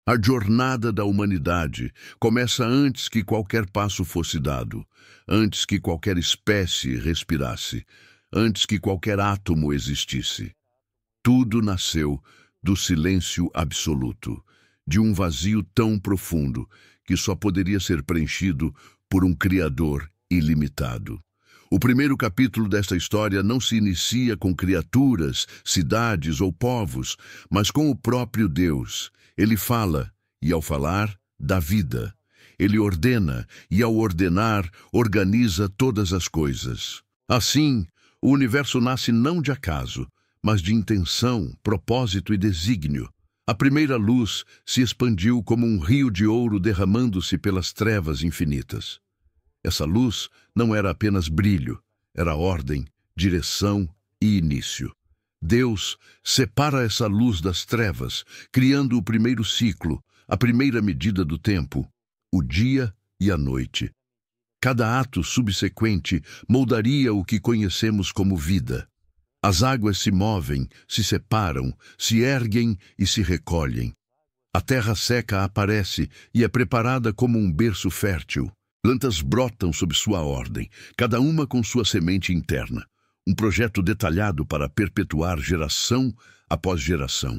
A jornada da humanidade começa antes que qualquer passo fosse dado, antes que qualquer espécie respirasse, antes que qualquer átomo existisse. Tudo nasceu do silêncio absoluto, de um vazio tão profundo que só poderia ser preenchido por um Criador ilimitado. O primeiro capítulo desta história não se inicia com criaturas, cidades ou povos, mas com o próprio Deus. Ele fala, e ao falar, dá vida. Ele ordena, e ao ordenar, organiza todas as coisas. Assim, o universo nasce não de acaso, mas de intenção, propósito e desígnio. A primeira luz se expandiu como um rio de ouro derramando-se pelas trevas infinitas. Essa luz não era apenas brilho, era ordem, direção e início. Deus separa essa luz das trevas, criando o primeiro ciclo, a primeira medida do tempo, o dia e a noite. Cada ato subsequente moldaria o que conhecemos como vida. As águas se movem, se separam, se erguem e se recolhem. A terra seca aparece e é preparada como um berço fértil. Plantas brotam sob sua ordem, cada uma com sua semente interna. Um projeto detalhado para perpetuar geração após geração.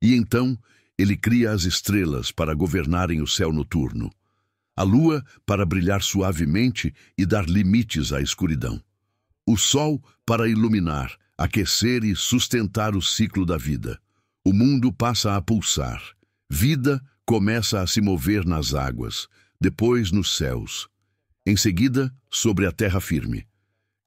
E então, ele cria as estrelas para governarem o céu noturno. A lua para brilhar suavemente e dar limites à escuridão. O sol para iluminar, aquecer e sustentar o ciclo da vida. O mundo passa a pulsar. Vida começa a se mover nas águas, depois nos céus. Em seguida, sobre a terra firme.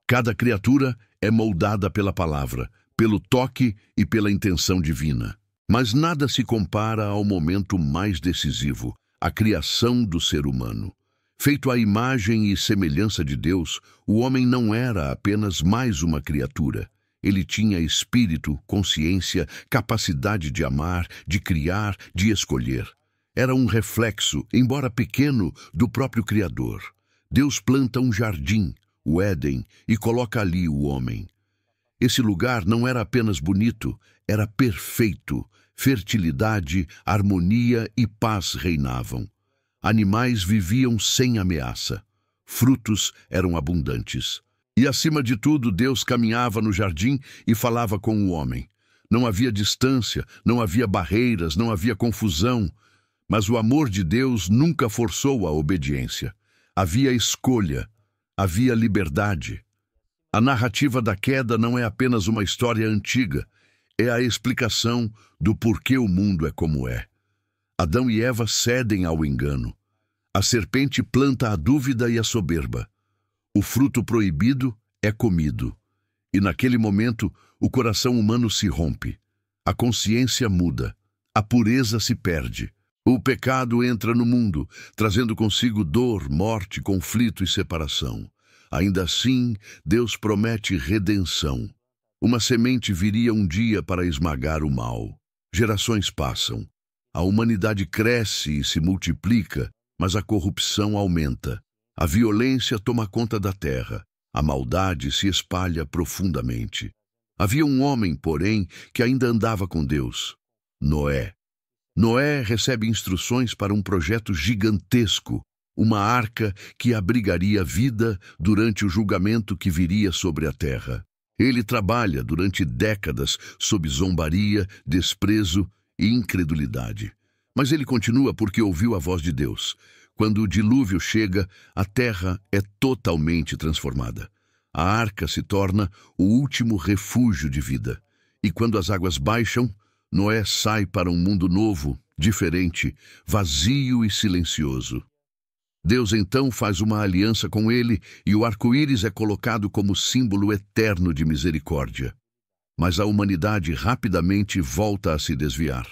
Cada criatura é moldada pela palavra, pelo toque e pela intenção divina. Mas nada se compara ao momento mais decisivo, a criação do ser humano. Feito à imagem e semelhança de Deus, o homem não era apenas mais uma criatura. Ele tinha espírito, consciência, capacidade de amar, de criar, de escolher. Era um reflexo, embora pequeno, do próprio Criador. Deus planta um jardim, o Éden, e coloca ali o homem. Esse lugar não era apenas bonito, era perfeito. Fertilidade, harmonia e paz reinavam. Animais viviam sem ameaça. Frutos eram abundantes. E, acima de tudo, Deus caminhava no jardim e falava com o homem. Não havia distância, não havia barreiras, não havia confusão. Mas o amor de Deus nunca forçou a obediência. Havia escolha, havia liberdade. A narrativa da queda não é apenas uma história antiga, é a explicação do porquê o mundo é como é. Adão e Eva cedem ao engano. A serpente planta a dúvida e a soberba. O fruto proibido é comido. E naquele momento, o coração humano se rompe. A consciência muda. A pureza se perde. O pecado entra no mundo, trazendo consigo dor, morte, conflito e separação. Ainda assim, Deus promete redenção. Uma semente viria um dia para esmagar o mal. Gerações passam. A humanidade cresce e se multiplica, mas a corrupção aumenta. A violência toma conta da terra. A maldade se espalha profundamente. Havia um homem, porém, que ainda andava com Deus. Noé. Noé recebe instruções para um projeto gigantesco, uma arca que abrigaria a vida durante o julgamento que viria sobre a terra. Ele trabalha durante décadas sob zombaria, desprezo e incredulidade. Mas ele continua porque ouviu a voz de Deus. Quando o dilúvio chega, a terra é totalmente transformada. A arca se torna o último refúgio de vida. E quando as águas baixam, Noé sai para um mundo novo, diferente, vazio e silencioso. Deus então faz uma aliança com ele e o arco-íris é colocado como símbolo eterno de misericórdia. Mas a humanidade rapidamente volta a se desviar.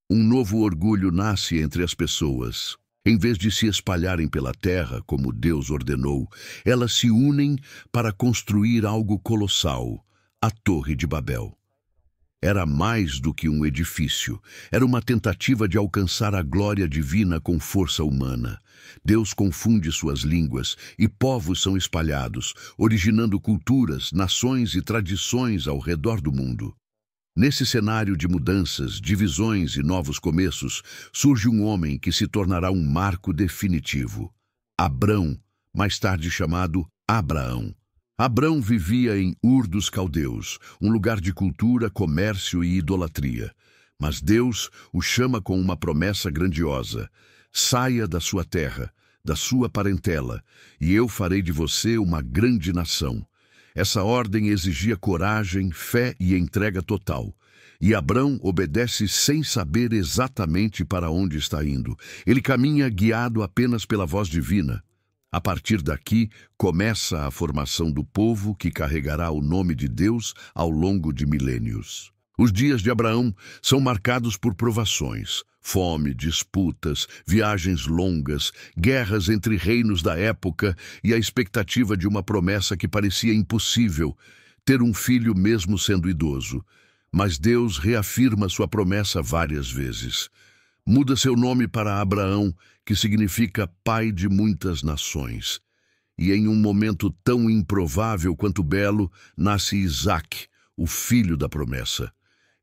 Um novo orgulho nasce entre as pessoas. Em vez de se espalharem pela terra, como Deus ordenou, elas se unem para construir algo colossal, a Torre de Babel. Era mais do que um edifício. Era uma tentativa de alcançar a glória divina com força humana. Deus confunde suas línguas e povos são espalhados, originando culturas, nações e tradições ao redor do mundo. Nesse cenário de mudanças, divisões e novos começos, surge um homem que se tornará um marco definitivo. Abrão, mais tarde chamado Abraão. Abrão vivia em Ur dos Caldeus, um lugar de cultura, comércio e idolatria. Mas Deus o chama com uma promessa grandiosa: saia da sua terra, da sua parentela, e eu farei de você uma grande nação. Essa ordem exigia coragem, fé e entrega total. E Abrão obedece sem saber exatamente para onde está indo. Ele caminha guiado apenas pela voz divina. A partir daqui, começa a formação do povo que carregará o nome de Deus ao longo de milênios. Os dias de Abraão são marcados por provações, fome, disputas, viagens longas, guerras entre reinos da época e a expectativa de uma promessa que parecia impossível, ter um filho mesmo sendo idoso. Mas Deus reafirma sua promessa várias vezes. Muda seu nome para Abraão, que significa pai de muitas nações. E em um momento tão improvável quanto belo, nasce Isaque, o filho da promessa.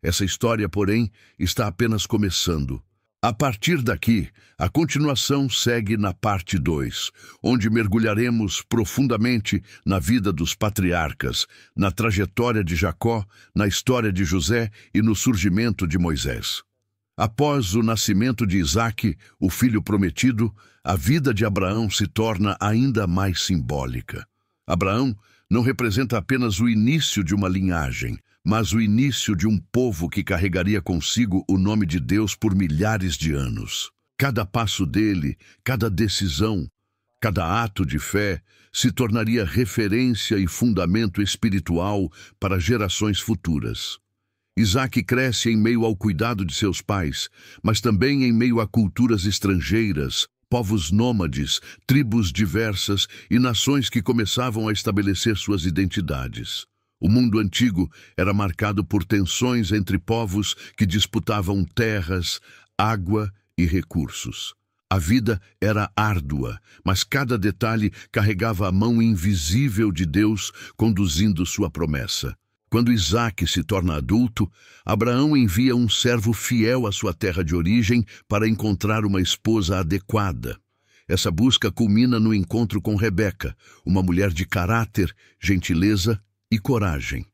Essa história, porém, está apenas começando. A partir daqui, a continuação segue na parte 2, onde mergulharemos profundamente na vida dos patriarcas, na trajetória de Jacó, na história de José e no surgimento de Moisés. Após o nascimento de Isaque, o filho prometido, a vida de Abraão se torna ainda mais simbólica. Abraão não representa apenas o início de uma linhagem, mas o início de um povo que carregaria consigo o nome de Deus por milhares de anos. Cada passo dele, cada decisão, cada ato de fé se tornaria referência e fundamento espiritual para gerações futuras. Isaque cresce em meio ao cuidado de seus pais, mas também em meio a culturas estrangeiras, povos nômades, tribos diversas e nações que começavam a estabelecer suas identidades. O mundo antigo era marcado por tensões entre povos que disputavam terras, água e recursos. A vida era árdua, mas cada detalhe carregava a mão invisível de Deus conduzindo sua promessa. Quando Isaque se torna adulto, Abraão envia um servo fiel à sua terra de origem para encontrar uma esposa adequada. Essa busca culmina no encontro com Rebeca, uma mulher de caráter, gentileza e coragem.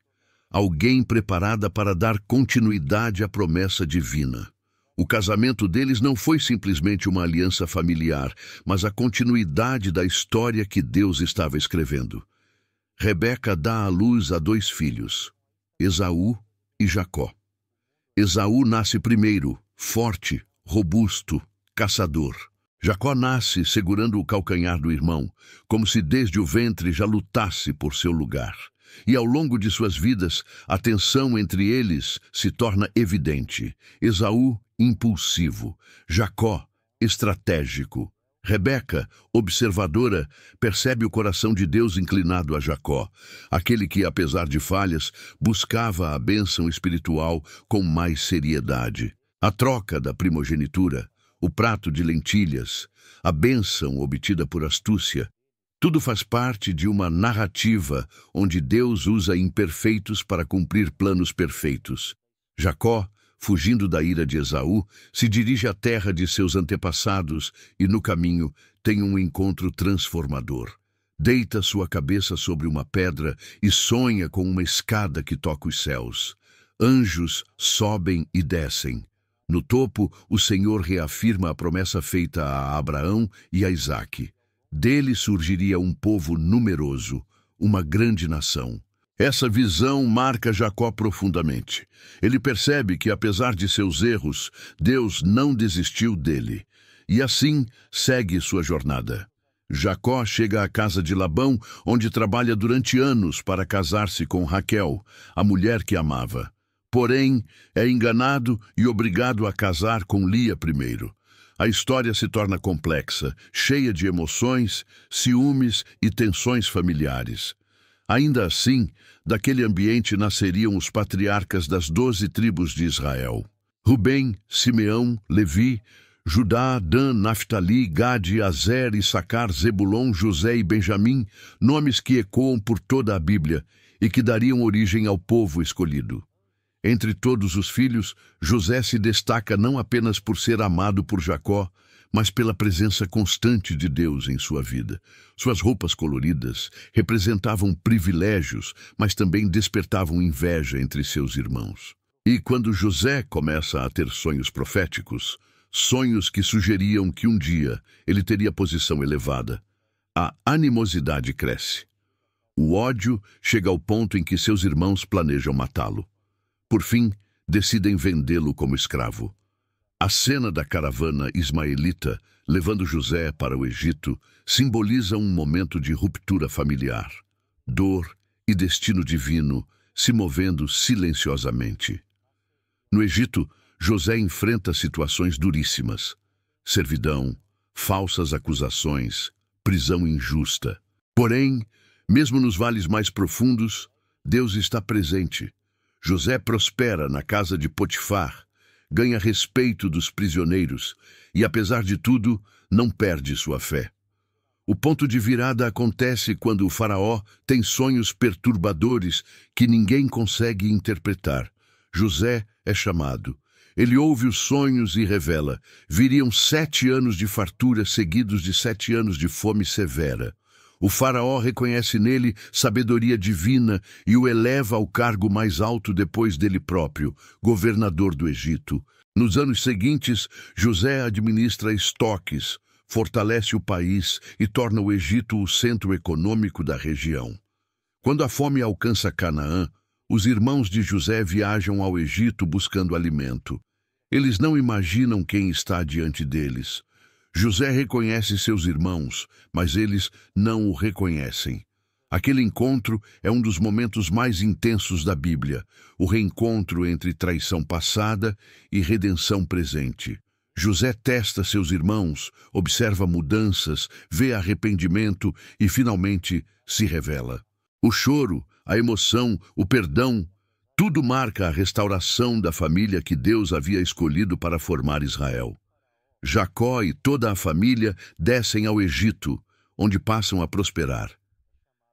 Alguém preparada para dar continuidade à promessa divina. O casamento deles não foi simplesmente uma aliança familiar, mas a continuidade da história que Deus estava escrevendo. Rebeca dá à luz a 2 filhos, Esaú e Jacó. Esaú nasce primeiro, forte, robusto, caçador. Jacó nasce segurando o calcanhar do irmão, como se desde o ventre já lutasse por seu lugar. E ao longo de suas vidas, a tensão entre eles se torna evidente. Esaú, impulsivo. Jacó, estratégico. Rebeca, observadora, percebe o coração de Deus inclinado a Jacó, aquele que, apesar de falhas, buscava a bênção espiritual com mais seriedade. A troca da primogenitura, o prato de lentilhas, a bênção obtida por astúcia, tudo faz parte de uma narrativa onde Deus usa imperfeitos para cumprir planos perfeitos. Jacó, fugindo da ira de Esaú, se dirige à terra de seus antepassados e, no caminho, tem um encontro transformador. Deita sua cabeça sobre uma pedra e sonha com uma escada que toca os céus. Anjos sobem e descem. No topo, o Senhor reafirma a promessa feita a Abraão e a Isaque. Dele surgiria um povo numeroso, uma grande nação. Essa visão marca Jacó profundamente. Ele percebe que, apesar de seus erros, Deus não desistiu dele. E assim, segue sua jornada. Jacó chega à casa de Labão, onde trabalha durante anos para casar-se com Raquel, a mulher que amava. Porém, é enganado e obrigado a casar com Lia primeiro. A história se torna complexa, cheia de emoções, ciúmes e tensões familiares. Ainda assim, daquele ambiente nasceriam os patriarcas das 12 tribos de Israel. Rubem, Simeão, Levi, Judá, Dan, Naftali, Gade, Azer, Issacar, Zebulon, José e Benjamim, nomes que ecoam por toda a Bíblia e que dariam origem ao povo escolhido. Entre todos os filhos, José se destaca não apenas por ser amado por Jacó, mas pela presença constante de Deus em sua vida. Suas roupas coloridas representavam privilégios, mas também despertavam inveja entre seus irmãos. E quando José começa a ter sonhos proféticos, sonhos que sugeriam que um dia ele teria posição elevada, a animosidade cresce. O ódio chega ao ponto em que seus irmãos planejam matá-lo. Por fim, decidem vendê-lo como escravo. A cena da caravana ismaelita levando José para o Egito simboliza um momento de ruptura familiar, dor e destino divino se movendo silenciosamente. No Egito, José enfrenta situações duríssimas: servidão, falsas acusações, prisão injusta. Porém, mesmo nos vales mais profundos, Deus está presente. José prospera na casa de Potifar, ganha respeito dos prisioneiros e, apesar de tudo, não perde sua fé. O ponto de virada acontece quando o faraó tem sonhos perturbadores que ninguém consegue interpretar. José é chamado. Ele ouve os sonhos e revela: viriam 7 anos de fartura seguidos de 7 anos de fome severa. O faraó reconhece nele sabedoria divina e o eleva ao cargo mais alto depois dele próprio, governador do Egito. Nos anos seguintes, José administra estoques, fortalece o país e torna o Egito o centro econômico da região. Quando a fome alcança Canaã, os irmãos de José viajam ao Egito buscando alimento. Eles não imaginam quem está diante deles. José reconhece seus irmãos, mas eles não o reconhecem. Aquele encontro é um dos momentos mais intensos da Bíblia, o reencontro entre traição passada e redenção presente. José testa seus irmãos, observa mudanças, vê arrependimento e finalmente se revela. O choro, a emoção, o perdão, tudo marca a restauração da família que Deus havia escolhido para formar Israel. Jacó e toda a família descem ao Egito, onde passam a prosperar.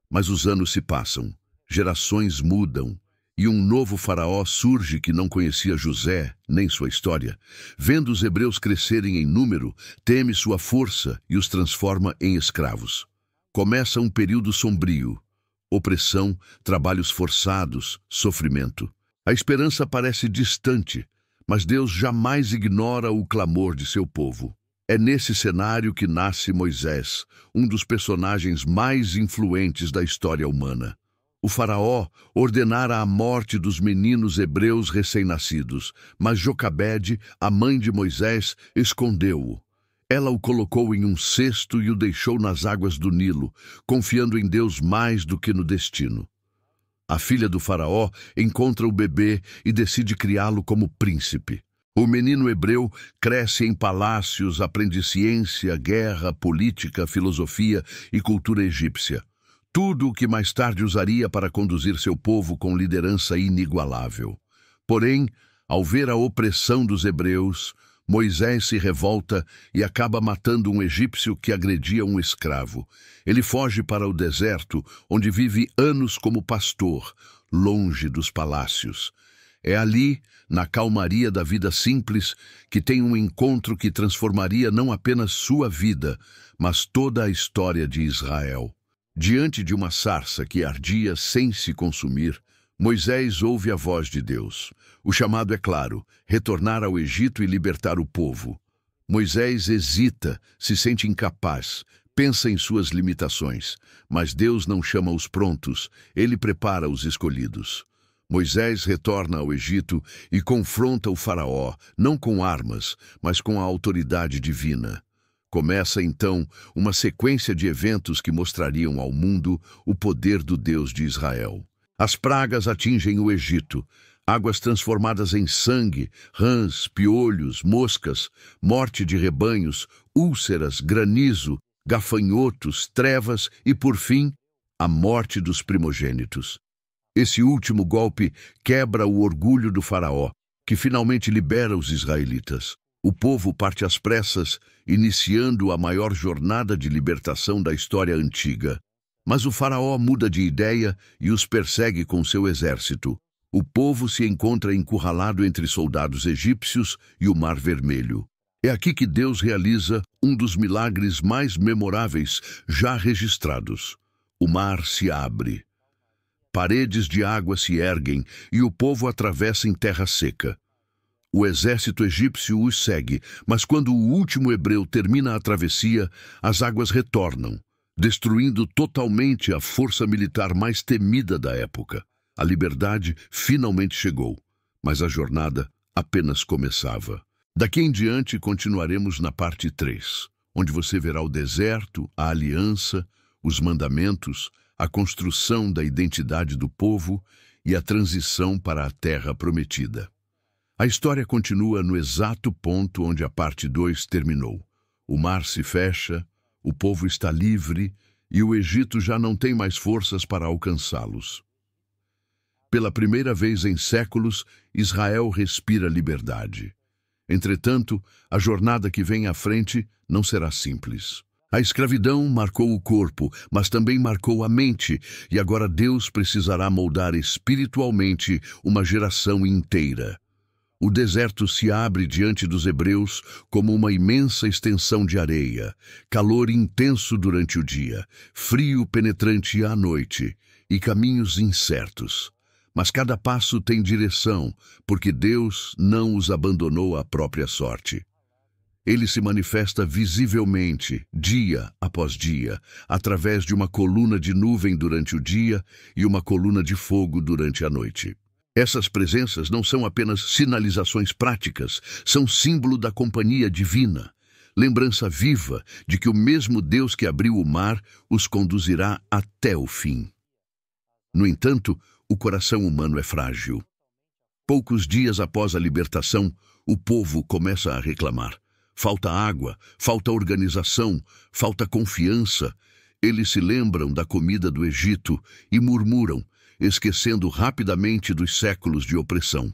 Mas os anos se passam, gerações mudam, e um novo faraó surge que não conhecia José, nem sua história. Vendo os hebreus crescerem em número, teme sua força e os transforma em escravos. Começa um período sombrio: opressão, trabalhos forçados, sofrimento. A esperança parece distante, mas Deus jamais ignora o clamor de seu povo. É nesse cenário que nasce Moisés, um dos personagens mais influentes da história humana. O faraó ordenara a morte dos meninos hebreus recém-nascidos, mas Jocabede, a mãe de Moisés, escondeu-o. Ela o colocou em um cesto e o deixou nas águas do Nilo, confiando em Deus mais do que no destino. A filha do faraó encontra o bebê e decide criá-lo como príncipe. O menino hebreu cresce em palácios, aprende ciência, guerra, política, filosofia e cultura egípcia. Tudo o que mais tarde usaria para conduzir seu povo com liderança inigualável. Porém, ao ver a opressão dos hebreus, Moisés se revolta e acaba matando um egípcio que agredia um escravo. Ele foge para o deserto, onde vive anos como pastor, longe dos palácios. É ali, na calmaria da vida simples, que tem um encontro que transformaria não apenas sua vida, mas toda a história de Israel. Diante de uma sarça que ardia sem se consumir, Moisés ouve a voz de Deus. O chamado é claro: retornar ao Egito e libertar o povo. Moisés hesita, se sente incapaz, pensa em suas limitações, mas Deus não chama os prontos, ele prepara os escolhidos. Moisés retorna ao Egito e confronta o faraó, não com armas, mas com a autoridade divina. Começa então uma sequência de eventos que mostrariam ao mundo o poder do Deus de Israel. As pragas atingem o Egito, águas transformadas em sangue, rãs, piolhos, moscas, morte de rebanhos, úlceras, granizo, gafanhotos, trevas e, por fim, a morte dos primogênitos. Esse último golpe quebra o orgulho do faraó, que finalmente libera os israelitas. O povo parte às pressas, iniciando a maior jornada de libertação da história antiga. Mas o faraó muda de ideia e os persegue com seu exército. O povo se encontra encurralado entre soldados egípcios e o Mar Vermelho. É aqui que Deus realiza um dos milagres mais memoráveis já registrados. O mar se abre. Paredes de água se erguem e o povo atravessa em terra seca. O exército egípcio os segue, mas quando o último hebreu termina a travessia, as águas retornam, destruindo totalmente a força militar mais temida da época. A liberdade finalmente chegou, mas a jornada apenas começava. Daqui em diante continuaremos na parte 3, onde você verá o deserto, a aliança, os mandamentos, a construção da identidade do povo e a transição para a terra prometida. A história continua no exato ponto onde a parte 2 terminou. O mar se fecha, o povo está livre e o Egito já não tem mais forças para alcançá-los. Pela primeira vez em séculos, Israel respira liberdade. Entretanto, a jornada que vem à frente não será simples. A escravidão marcou o corpo, mas também marcou a mente, e agora Deus precisará moldar espiritualmente uma geração inteira. O deserto se abre diante dos hebreus como uma imensa extensão de areia, calor intenso durante o dia, frio penetrante à noite e caminhos incertos. Mas cada passo tem direção, porque Deus não os abandonou à própria sorte. Ele se manifesta visivelmente, dia após dia, através de uma coluna de nuvem durante o dia e uma coluna de fogo durante a noite. Essas presenças não são apenas sinalizações práticas, são símbolo da companhia divina, lembrança viva de que o mesmo Deus que abriu o mar os conduzirá até o fim. No entanto, o coração humano é frágil. Poucos dias após a libertação, o povo começa a reclamar. Falta água, falta organização, falta confiança. Eles se lembram da comida do Egito e murmuram, esquecendo rapidamente dos séculos de opressão.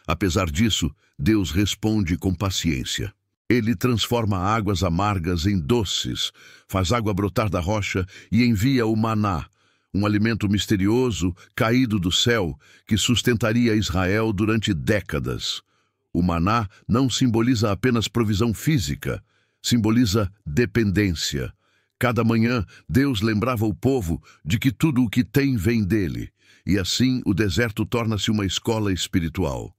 Apesar disso, Deus responde com paciência. Ele transforma águas amargas em doces, faz água brotar da rocha e envia o maná, um alimento misterioso caído do céu que sustentaria Israel durante décadas. O maná não simboliza apenas provisão física, simboliza dependência. Cada manhã, Deus lembrava o povo de que tudo o que tem vem dele, e assim o deserto torna-se uma escola espiritual.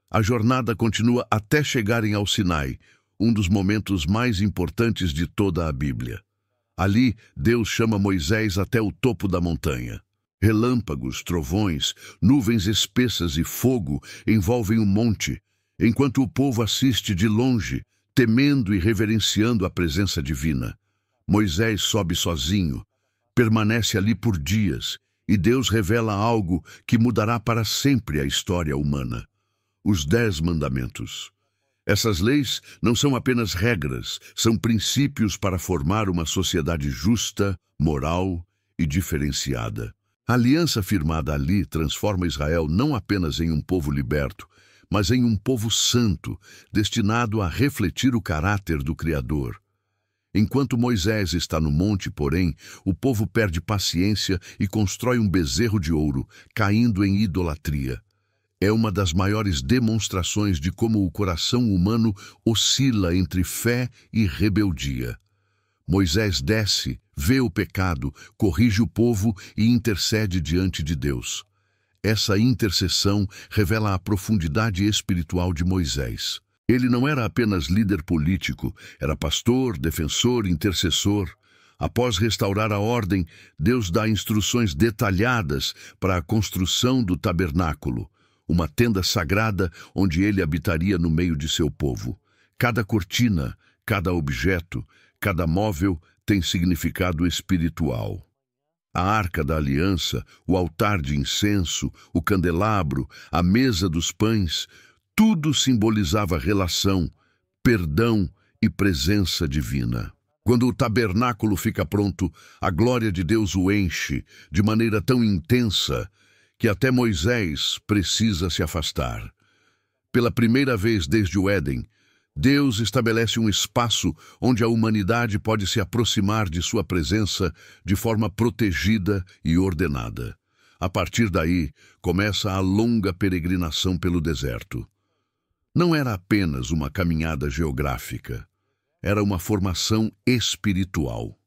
A jornada continua até chegarem ao Sinai, um dos momentos mais importantes de toda a Bíblia. Ali, Deus chama Moisés até o topo da montanha. Relâmpagos, trovões, nuvens espessas e fogo envolvem o monte, enquanto o povo assiste de longe, temendo e reverenciando a presença divina. Moisés sobe sozinho, permanece ali por dias, e Deus revela algo que mudará para sempre a história humana. Os 10 mandamentos. Essas leis não são apenas regras, são princípios para formar uma sociedade justa, moral e diferenciada. A aliança firmada ali transforma Israel não apenas em um povo liberto, mas em um povo santo, destinado a refletir o caráter do Criador. Enquanto Moisés está no monte, porém, o povo perde paciência e constrói um bezerro de ouro, caindo em idolatria. É uma das maiores demonstrações de como o coração humano oscila entre fé e rebeldia. Moisés desce, vê o pecado, corrige o povo e intercede diante de Deus. Essa intercessão revela a profundidade espiritual de Moisés. Ele não era apenas líder político, era pastor, defensor, intercessor. Após restaurar a ordem, Deus dá instruções detalhadas para a construção do tabernáculo, uma tenda sagrada onde ele habitaria no meio de seu povo. Cada cortina, cada objeto, cada móvel tem significado espiritual. A arca da aliança, o altar de incenso, o candelabro, a mesa dos pães, tudo simbolizava relação, perdão e presença divina. Quando o tabernáculo fica pronto, a glória de Deus o enche de maneira tão intensa que até Moisés precisa se afastar. Pela primeira vez desde o Éden, Deus estabelece um espaço onde a humanidade pode se aproximar de sua presença de forma protegida e ordenada. A partir daí, começa a longa peregrinação pelo deserto. Não era apenas uma caminhada geográfica, era uma formação espiritual.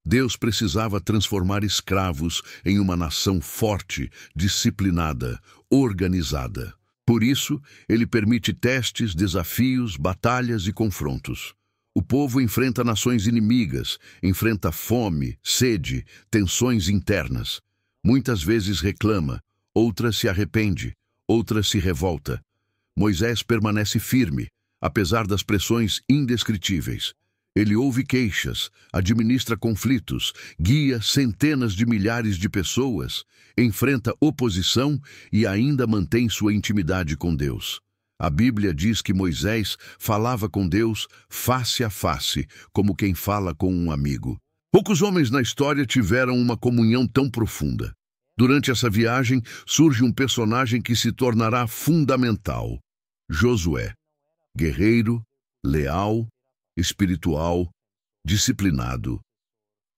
Deus precisava transformar escravos em uma nação forte, disciplinada, organizada. Por isso, ele permite testes, desafios, batalhas e confrontos. O povo enfrenta nações inimigas, enfrenta fome, sede, tensões internas. Muitas vezes reclama, outras se arrepende, outras se revolta. Moisés permanece firme, apesar das pressões indescritíveis. Ele ouve queixas, administra conflitos, guia centenas de milhares de pessoas, enfrenta oposição e ainda mantém sua intimidade com Deus. A Bíblia diz que Moisés falava com Deus face a face, como quem fala com um amigo. Poucos homens na história tiveram uma comunhão tão profunda. Durante essa viagem, surge um personagem que se tornará fundamental: Josué. Guerreiro, leal, espiritual, disciplinado.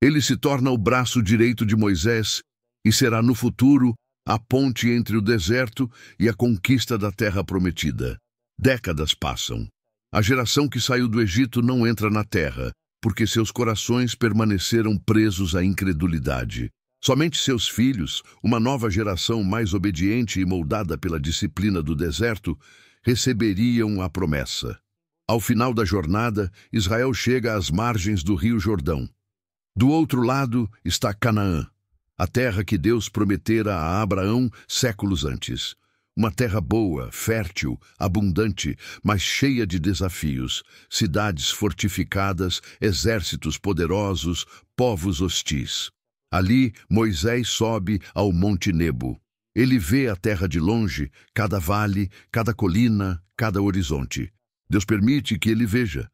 Ele se torna o braço direito de Moisés e será no futuro a ponte entre o deserto e a conquista da terra prometida. Décadas passam. A geração que saiu do Egito não entra na terra, porque seus corações permaneceram presos à incredulidade. Somente seus filhos, uma nova geração mais obediente e moldada pela disciplina do deserto, receberiam a promessa. Ao final da jornada, Israel chega às margens do rio Jordão. Do outro lado está Canaã, a terra que Deus prometera a Abraão séculos antes. Uma terra boa, fértil, abundante, mas cheia de desafios, cidades fortificadas, exércitos poderosos, povos hostis. Ali, Moisés sobe ao Monte Nebo. Ele vê a terra de longe, cada vale, cada colina, cada horizonte. Deus permite que ele veja,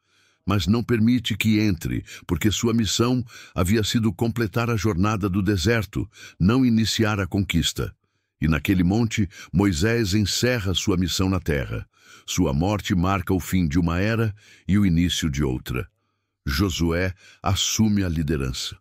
mas não permite que entre, porque sua missão havia sido completar a jornada do deserto, não iniciar a conquista. E naquele monte, Moisés encerra sua missão na terra. Sua morte marca o fim de uma era e o início de outra. Josué assume a liderança.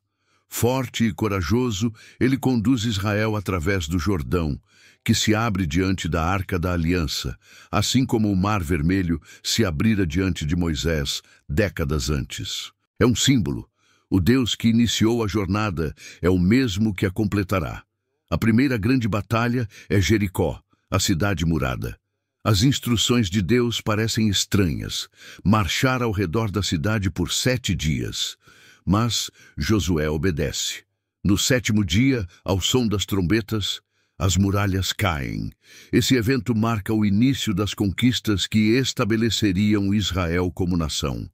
Forte e corajoso, ele conduz Israel através do Jordão, que se abre diante da Arca da Aliança, assim como o Mar Vermelho se abrira diante de Moisés décadas antes. É um símbolo. O Deus que iniciou a jornada é o mesmo que a completará. A primeira grande batalha é Jericó, a cidade murada. As instruções de Deus parecem estranhas. Marchar ao redor da cidade por 7 dias. Mas Josué obedece. No 7º dia, ao som das trombetas, as muralhas caem. Esse evento marca o início das conquistas que estabeleceriam Israel como nação.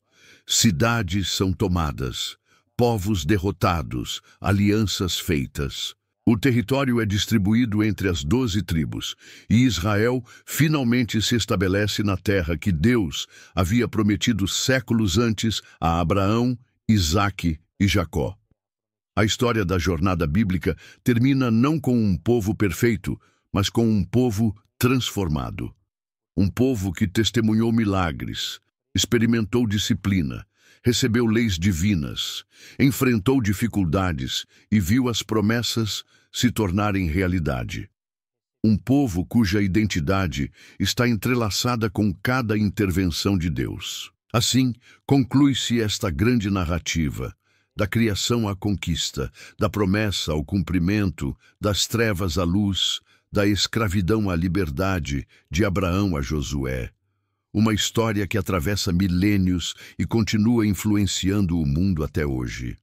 Cidades são tomadas, povos derrotados, alianças feitas. O território é distribuído entre as 12 tribos, e Israel finalmente se estabelece na terra que Deus havia prometido séculos antes a Abraão, Isaque e Jacó. A história da jornada bíblica termina não com um povo perfeito, mas com um povo transformado. Um povo que testemunhou milagres, experimentou disciplina, recebeu leis divinas, enfrentou dificuldades e viu as promessas se tornarem realidade. Um povo cuja identidade está entrelaçada com cada intervenção de Deus. Assim, conclui-se esta grande narrativa, da criação à conquista, da promessa ao cumprimento, das trevas à luz, da escravidão à liberdade, de Abraão a Josué. Uma história que atravessa milênios e continua influenciando o mundo até hoje.